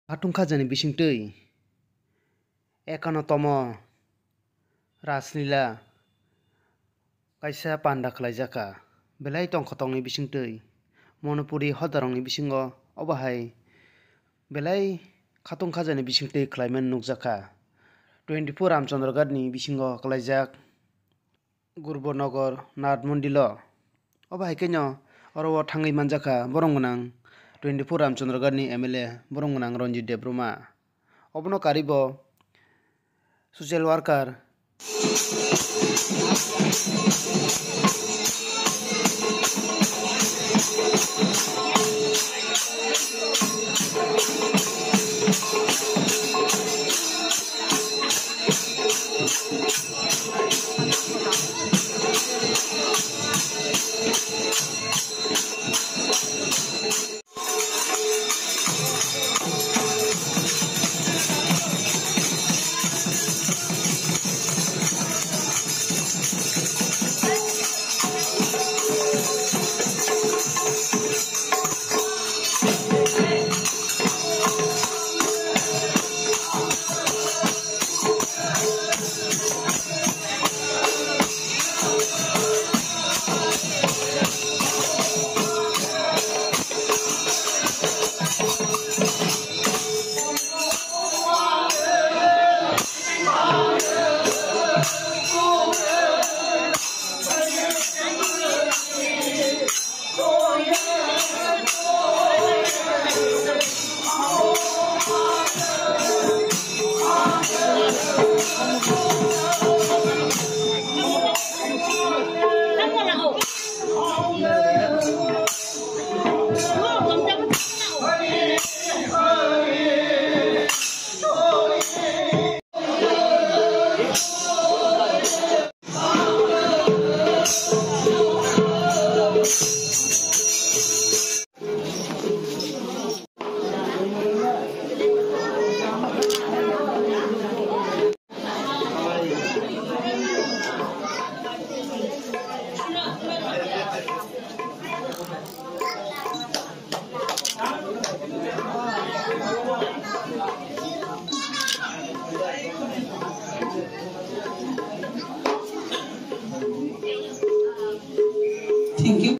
Hatungkhajani bisingtwi ekanottom raslila kaisa panda khlaijaka belai tongkhotongni bisingtwi Monopuri hodarongni bisingo obahai belai khatungkhajani bisingtwi khlaiman nukjaka 24 Ramchandra ni bisingo khlaijak Gurbanagar Nathmondilo obahai keno oro thangui manjaka borong gonang 24 Ramchandra ni MLA borong gonang Ranjit Debroma obono karibo social worker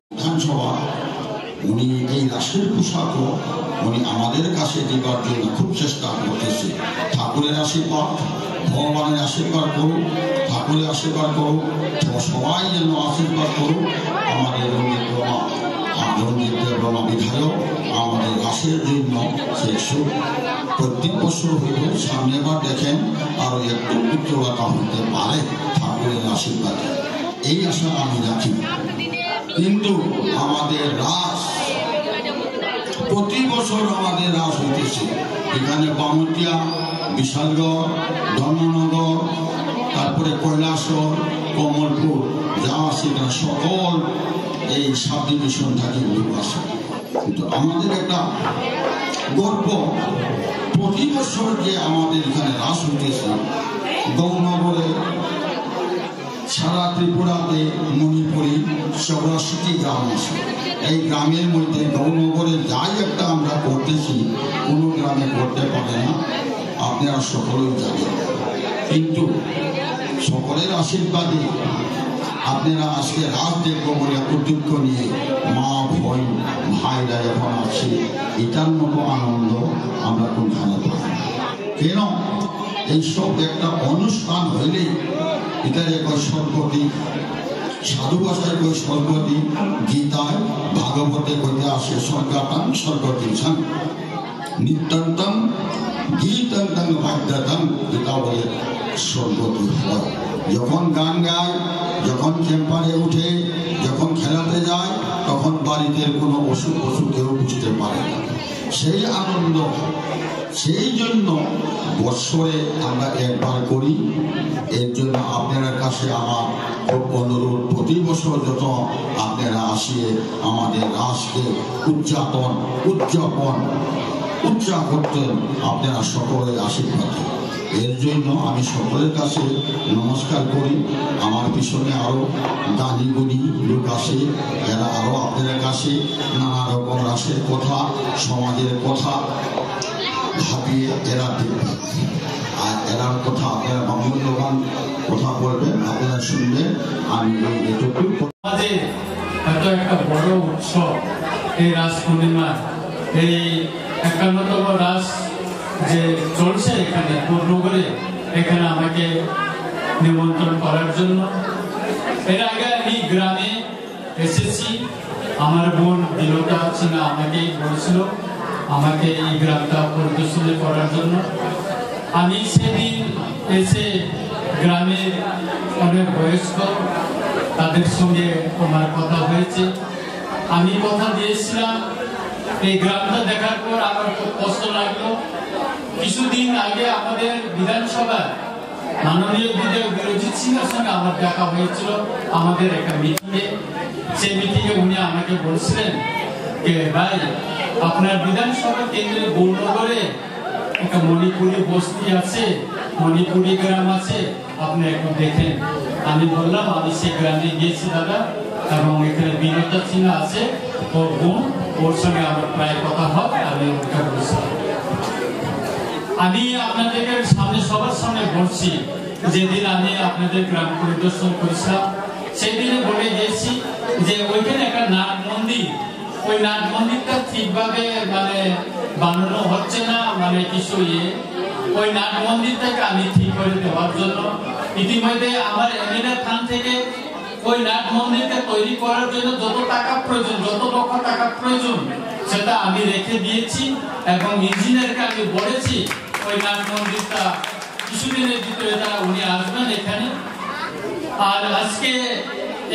বিধানসভা উনি এই রাষ্ট্রের পোশাকও উনি আমাদের কাছে দেবার জন্য খুব চেষ্টা করতেছে। ঠাকুরের আশীর্বাদ, ভগবানের আশীর্বাদ করুন, ঠাকুরের আশীর্বাদ করুন, সবাই যেন আশীর্বাদ করুন। আমাদের রঞ্জিত দেববর্মা বিধায়ক আমাদের রাষ্ট্রের জন্য সে প্রত্যেক বছর হইল, সামনেবার দেখেন আরো একটু উজ্জ্বলতা হতে পারে ঠাকুরের আশীর্বাদে, এই আশা আমি রাখি। কিন্তু আমাদের রাস প্রতি বছর আমাদের রাস হইতেছে এখানে বামুটিয়া, বিশালগড়, ধর্মনগর, তারপরে কৈলাসর, কমলপুর যা আছে সকল এই সাব ডিভিশন থাকে লোক আছে। কিন্তু আমাদের একটা গর্ব, প্রতি বছর যে আমাদের এখানে রাস হইতেছে গৌরনগরে, সারা ত্রিপুরাতে, মণিপুরে 84টি গ্রাম আছে। এই গ্রামের মধ্যে গৌরনগরে যাই একটা আমরা করতেছি কোনো গ্রামে করতে পারে না, আপনারা সকলেই জানেন। কিন্তু সকলের আশীর্বাদে আপনারা আজকে রাত দেখবো বলে প্রতিজ্ঞ নিয়ে মা বোন ভাইরা যখন আছে, এটার মতো আনন্দ আমরা কোনখানে পাই কেন? এইসব একটা অনুষ্ঠান হইলে এটারে কয় স্বর্গতি, সাধু ভাষায় কয় স্বর্গতি, গীতায় ভাগবতে কইতে আসে স্বর্গাতং স্বর্গতিছাং নিত্যন্তং গীতন্তং বাদ্যতং, যেটা বলে স্বর্গতি হয়। যখন গান গায়, যখন ক্যাম্পারে উঠে, যখন খেলাতে যায়, তখন বাড়িতে কোনো অসুখ কেউ বুঝতে পারে না, সেই আনন্দ। সেই জন্য বৎসরে আমরা একবার করি। এর জন্য আপনার কাছে আমার খুব অনুরোধ, প্রতি বছর যত আপনারা আসিয়ে আমাদের রাসকে উদযাপন আপনারা সকলের আশীর্বাদ। এর জন্য আমি সকলের কাছে নমস্কার করি। আমার পিছনে আরো দানি গুণী লোক আছে, এরা আরো আপনাদের কাছে নানা রকম রাসের কথা, সমাজের কথা, দিয়ে এরা দেখবে। আর এরার কথা আপনারা মূল্যবান কথা বলবেন, আপনারা শুনবেন। আমি এটুকু এত একটা বড় উৎসব এই রাস পূর্ণিমা, এই 51তম রাস যে চলছে এখানে পূর্ণগরে, এখানে আমাকে নিমন্ত্রণ করার জন্য। এর আগে আমি গ্রামে এসেছি, আমার বোন দিলতা সিনহা আমাকে বলেছিল আমাকে এই গ্রামটা পরিদর্শন করার জন্য। আমি সেদিন এসে গ্রামের অনেক বয়স্ক তাদের সঙ্গে আমার কথা হয়েছে। আমি কথা দিয়েছিলাম, এই গ্রামটা দেখার পর আমার খুব কষ্ট লাগলো। কিছুদিন আগে আমাদের বিধানসভা মাননীয় বিধায়ক বিরোজিৎ সিংহের সঙ্গে আমার দেখা হয়েছিল আমাদের একটা মিটিংয়ে। সেই মিটিংয়ে উনি আমাকে বলছিলেন যে ভাই, আপনার বিধানসভা কেন্দ্রে গৌরনগরে একটা মণিপুরি বস্তি আছে, মণিপুরি গ্রাম আছে, আপনি একটু দেখেন। আমি বললাম আমি সেই গ্রামে গিয়েছি দাদা, এবং এখানে বিনোদা সিনহা আছে, ওর বোন, ওর সঙ্গে আমার প্রায় কথা হয়। আমি ওটা বলছিলাম, আমি আপনাদের সামনে সবার সামনে বলছি, যেদিন আমি আপনাদের গ্রাম পরিদর্শন করেছিলাম সেদিনে বলে গিয়েছি যে ওইখানে একটা নাট মন্দির, ওই নাট মন্দিরটা ঠিকভাবে বানানো হচ্ছে না, কিছু ওই নাট মন্দিরটাকে আমি ঠিক করে দেওয়ার জন্য ইতিমধ্যে আমার এমএলএ ফান্ড থেকে ওই নাট মন্দিরটা তৈরি করার জন্য যত টাকা প্রয়োজন, যত লক্ষ টাকা প্রয়োজন সেটা আমি রেখে দিয়েছি, এবং ইঞ্জিনিয়ারকে আমি বলেছি ওই নাট মন্দিরটা কিছুদিনের ভিতরে উনি আসবেন এখানে। আর আজকে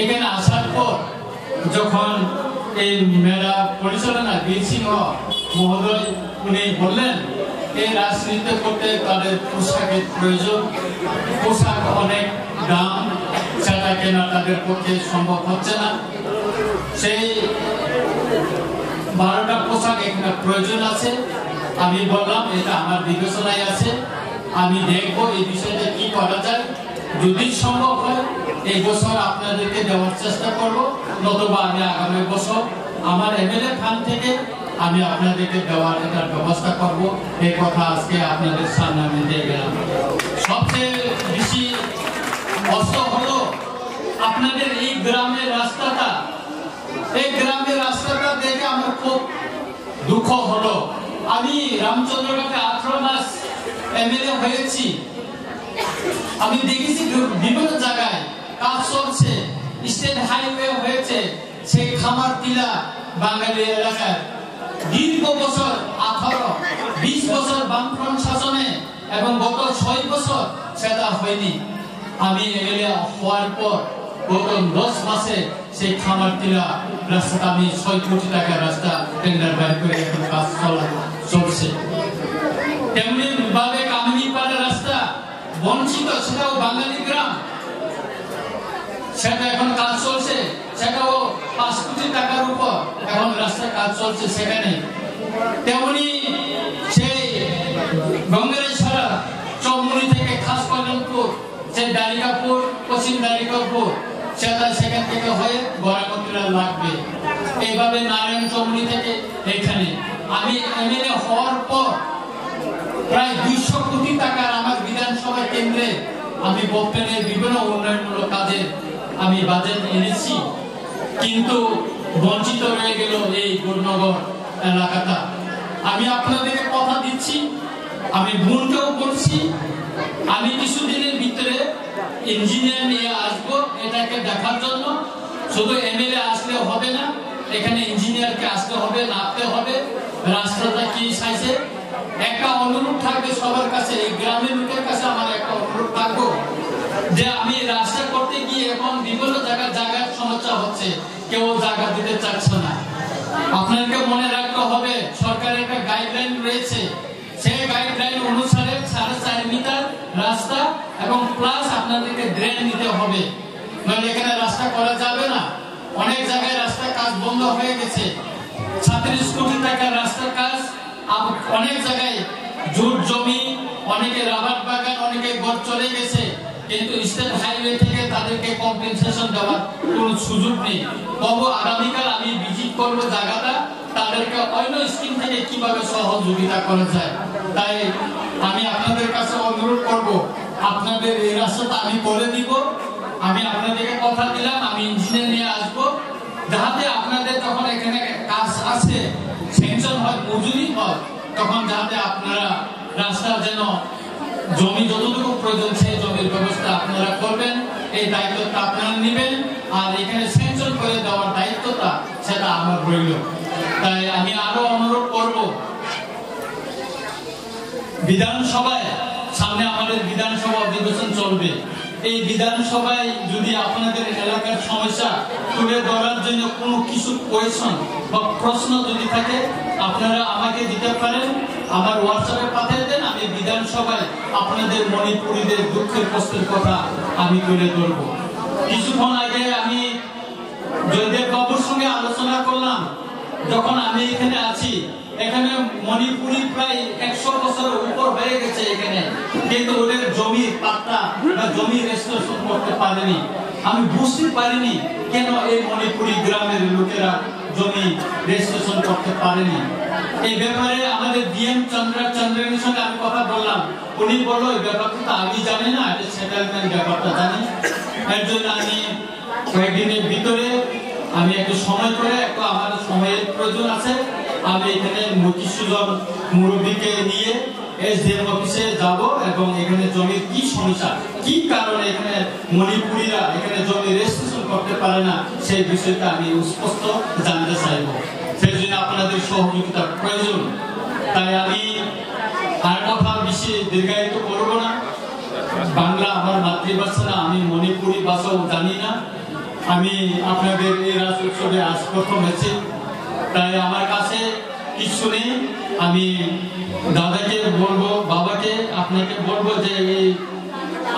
এখানে আসার পর যখন এই মেলা পরিচালনা বীর সিংহ মহোদয় উনি বললেন এই রাজনীতি করতে তাদের পোশাকের প্রয়োজন, পোশাক অনেক দাম, সেটা কেনা তাদের পক্ষে সম্ভব হচ্ছে না। সেই 12টা পোশাক এখানে প্রয়োজন আছে। আমি বললাম এটা আমার বিবেচনায় আছে, আমি দেখবো এই বিষয়টা কি করা যায়। যদি সম্ভব হয় এই বছর আপনাদেরকে দেওয়ার চেষ্টা করব, নতুবা আমি আগামী বছর আমার এমএলএ ফান্ড থেকে আমি আপনাদেরকে দেওয়ার এটার ব্যবস্থা করব। এই কথা আজকে আপনাদের সামনে আমি দিয়ে গেলাম। সবচেয়ে বেশি কষ্ট হলো আপনাদের এই গ্রামের রাস্তাটা, এই গ্রামের রাস্তাটা দেখে আমার খুব দুঃখ হলো। আমি রামচন্দ্রঘাটে 18 মাস এমএলএ হয়েছি, আমি দেখেছি বিভিন্ন জায়গায় কাজ চলছে, স্টেট হাইওয়ে হয়েছে, সেই খামারটিলা বাঙালি এলাকায় দীর্ঘ বছর 18-20 বছর বামফ্রন্ট শাসনে, এবং গত 6 বছর সেটা হয়নি। আমি এমএলএ হওয়ার পর গত 10 মাসে সেই খামারটিলা রাস্তাটা আমি 6 কোটি টাকার রাস্তা টেন্ডার বাইর করে এখন কাজ চলছে। তেমনি ভাবে কামিনীপাড়া রাস্তা বঞ্চিত, সেটাও বাঙালি গ্রাম, সেটা এখন কাজ চলছে, সেটাও 5 কোটি টাকার উপর এখন রাস্তার কাজ চলছে সেখানে। তেমনি সেই গঙ্গারেশ্বরা চৌমুনি থেকে খাস কল্যাণপুর, সেই দারিকাপুর, পশ্চিম দারিকাপুর, সেটা সেখান থেকে হয়ে গড়ামতিরা লাগবে। এইভাবে নারায়ণ চৌমুনি থেকে এখানে আমি এমএলএ হওয়ার পর প্রায় 200 কোটি টাকার আমার বিধানসভা কেন্দ্রে আমি বপ্পেনের বিভিন্ন উন্নয়নমূলক কাজে আমি বাজেট এনেছি, কিন্তু বঞ্চিত রয়ে গেল এই গৌরনগর এলাকাটা। আমি আপনাদেরকে কথা দিচ্ছি, আমি বোনকেও বলছি, আমি কিছুদিনের ভিতরে ইঞ্জিনিয়ার নিয়ে আসবো এটাকে দেখার জন্য। শুধু এমএলএ আসলে হবে না, এখানে ইঞ্জিনিয়ারকে আসতে হবে, নামতে হবে, রাস্তাটা কি চাইছে। একটা অনুরোধ থাকবে সবার কাছে, এই গ্রামের লোকের কাছে আমার একটা অনুরোধ থাকবো যে আমি রাস্তা করতে গিয়ে এখন বিভিন্ন জায়গায় সমস্যা হচ্ছে, কেউ জায়গা দিতে চাচ্ছে না। আপনাকে মনে রাখতে হবে সরকারের একটা গাইডলাইন রয়েছে, সেই গাইডলাইন অনুসারে 4.5 মিটার রাস্তা এবং প্লাস আপনাদেরকে ড্রেন নিতে হবে, নইলে এখানে রাস্তা করা যাবে না। অনেক জায়গায় রাস্তার কাজ বন্ধ হয়ে গেছে, 37 কোটি টাকার রাস্তার কাজ, অনেক জায়গায় জুট জমি, অনেকে রাবার বাগান, অনেকে ঘর চলে গেছে, কিন্তু স্টেট হাইওয়ে থেকে তাদেরকে কম্পেনসেশন দেওয়ার কোনো সুযোগ নেই। তবু আগামীকাল আমি ভিজিট করবো জায়গাটা, তাদেরকে অন্য স্কিম থেকে কিভাবে সহযোগিতা করা যায়। তাই আমি আপনাদের কাছে অনুরোধ করব, আপনাদের এই রাস্তাটা আমি করে দিব। আমি আপনাদেরকে কথা দিলাম, আমি ইঞ্জিনিয়ার নিয়ে আসবো, যাতে আপনাদের যখন এখানে কাজ আছে, সেনশন হয়, মজুরি হয়, তখন যাতে আপনারা রাস্তা যেন জমি যতটুকু প্রয়োজন সেই জমির ব্যবস্থা আপনারা করবেন, এই দায়িত্বটা আপনারা নেবেন। আর এখানে সেনশন করে দেওয়ার দায়িত্বটা সেটা আমার রইল। তাই আমি আরো অনুরোধ করব, বিধানসভায় সামনে আমাদের বিধানসভা অধিবেশন চলবে। এই বিধানসভায় যদি আপনাদের এলাকার সমস্যা তুলে ধরার জন্য কোনো কিছু কোয়েশন বা প্রশ্ন যদি থাকে, আপনারা আমাকে দিতে পারেন, আমার হোয়াটসঅ্যাপে পাঠিয়ে দেন। আমি বিধানসভায় আপনাদের মণিপুরীদের দুঃখের কষ্টের কথা আমি তুলে ধরব। কিছুক্ষণ আগে আমি জয়দেব বাবুর সঙ্গে আলোচনা করলাম, যখন আমি এখানে আছি, এখানে মণিপুরি প্রায় 100 বছরের উপর হয়ে গেছে এখানে, কিন্তু ওদের জমির পাট্টা বা জমি রেজিস্ট্রেশন করতে পারেনি। আমি বুঝতে পারিনি কেন এই মণিপুরি গ্রামের লোকেরা জমি রেজিস্ট্রেশন করতে পারেনি। এই ব্যাপারে আমাদের ডিএম চন্দ্রের সঙ্গে আমি কথা বললাম, উনি বললো এই ব্যাপারটা আমি জানি না, এটা সেটেলমেন্ট ব্যাপারটা জানি। এর জন্য আমি কয়েকদিনের ভিতরে আমি একটু সময় করে, একটু আমার সময়ের প্রয়োজন আছে, আমি এখানে কিছুজন মুরব্বীকে নিয়ে এসডিএম অফিসে যাব এবং এখানে জমির কি সমস্যা, কি কারণে এখানে মণিপুরীরা এখানে জমি রেজিস্ট্রেশন করতে পারে না, সেই বিষয়টা আমি স্পষ্ট জানতে চাইব। সেই জন্য আপনাদের সহযোগিতা প্রয়োজন। তাই আমি আর কথা বেশি দীর্ঘায়িত করব না। বাংলা আমার মাতৃভাষা না, আমি মণিপুরি ভাষাও জানি না। আমি আপনাদের এই রাস উৎসবে আজ প্রথম হয়েছি, তাই আমার কাছে কিছু নেই। আমি দাদাকে বলবো, বাবাকে আপনাকে বলবো যে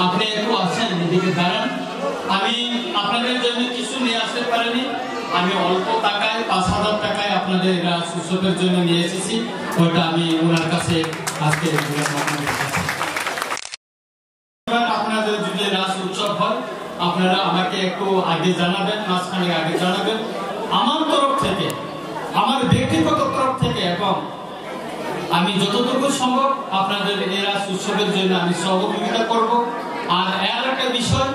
আপনি একটু আসেন, এদিকে দাঁড়ান। আমি আপনাদের জন্য কিছু নিয়ে আসতে পারিনি, আমি অল্প টাকায় 5,000 টাকায় আপনাদের রাস উৎসবের জন্য নিয়ে এসেছি, ওটা আমি ওনার কাছে আজকে আপনাদের যদি রাস উৎসব হয় আপনারা আমাকে একটু আগে জানাবেন, মাঝখানে আগে জানাবেন। আমার তরফ থেকে, আমার ব্যক্তিগত তরফ থেকে, এবং আমি যতটুকু সম্ভব আপনাদের এই রাস উৎসবের জন্য আমি সহযোগিতা করব। আর এর একটা বিষয়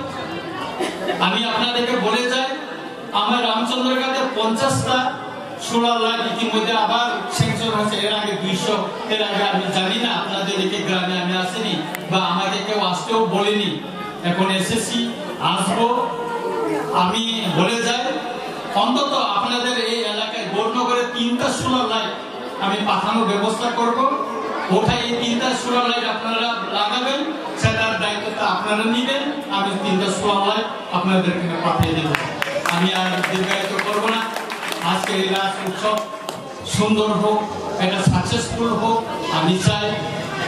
আমি আপনাদেরকে বলে যাই, আমার রামচন্দ্রঘাটে 50টা সোলার লাইট ইতিমধ্যে আবার সেন্সর হয়েছে, এর আগে 200, এর আগে আমি জানি না, আপনাদের এদিকে গ্রামে আমি আসিনি বা আমাকে কেউ আসতেও বলেনি, এখন এসেছি, আসবো। আমি বলে যাই, অন্তত আপনাদের এই এলাকায় গোড়নগরে 3টা সোলার লাইট আমি পাঠানোর ব্যবস্থা করব। ওটাই এই 3টা সোলার লাইট আপনারা লাগাবেন, সেটার দায়িত্বটা আপনারা নেবেন। আমি 3টা সোলার লাইট আপনাদেরকে পাঠিয়ে দেব। আমি আর দীর্ঘায়িত করবো না। আজকে এই রাস উৎসব সুন্দর হোক, এটা সাকসেসফুল হোক। আমি চাই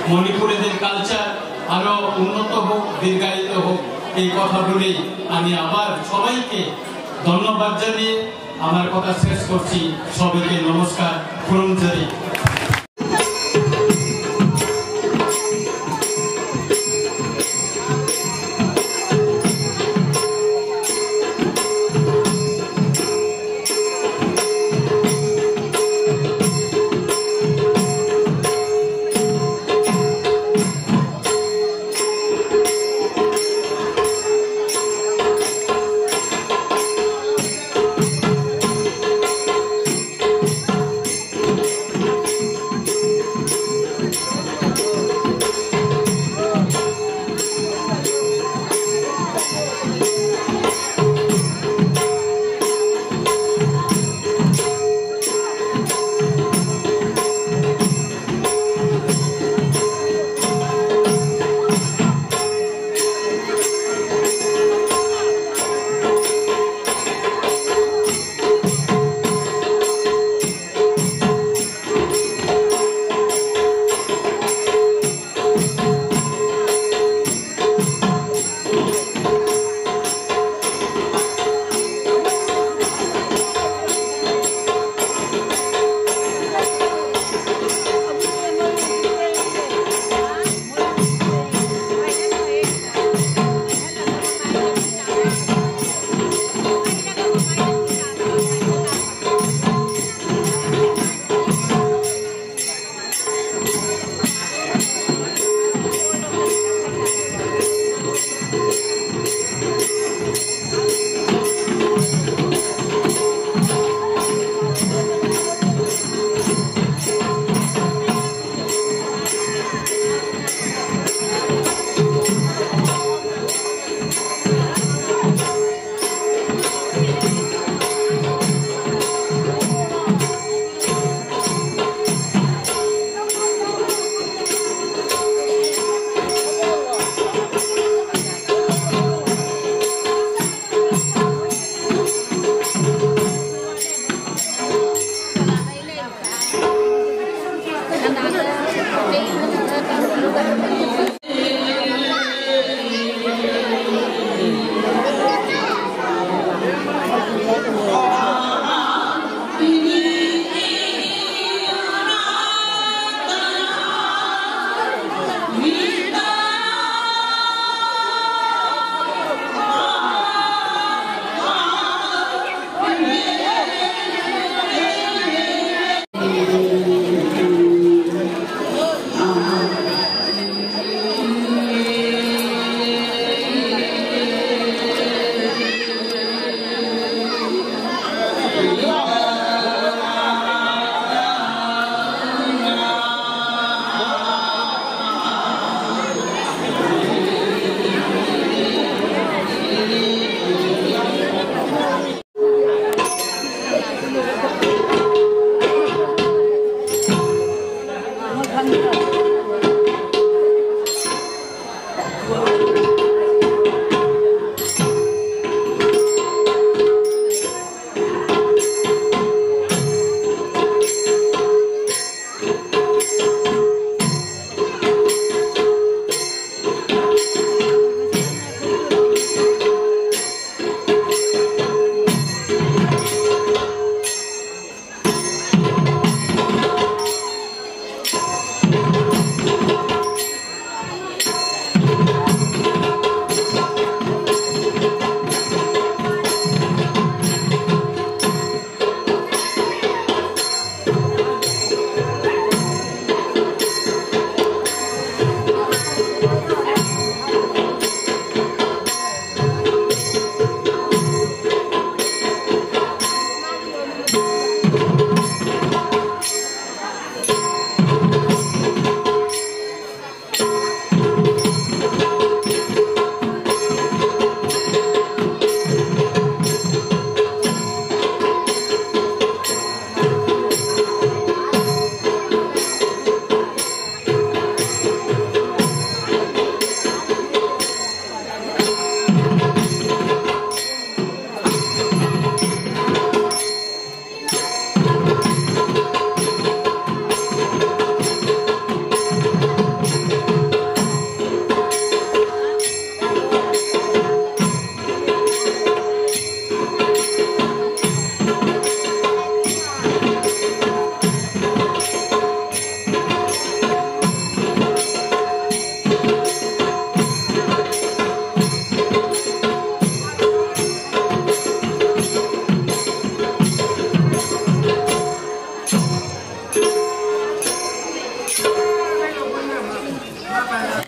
মণিপুরীদের কালচার আরো উন্নত হোক, দীর্ঘায়িত হোক। এই কথা বলেই আমি আবার সবাইকে ধন্যবাদ জানিয়ে আমার কথা শেষ করছি। সবাইকে নমস্কার, প্রণাম। আমার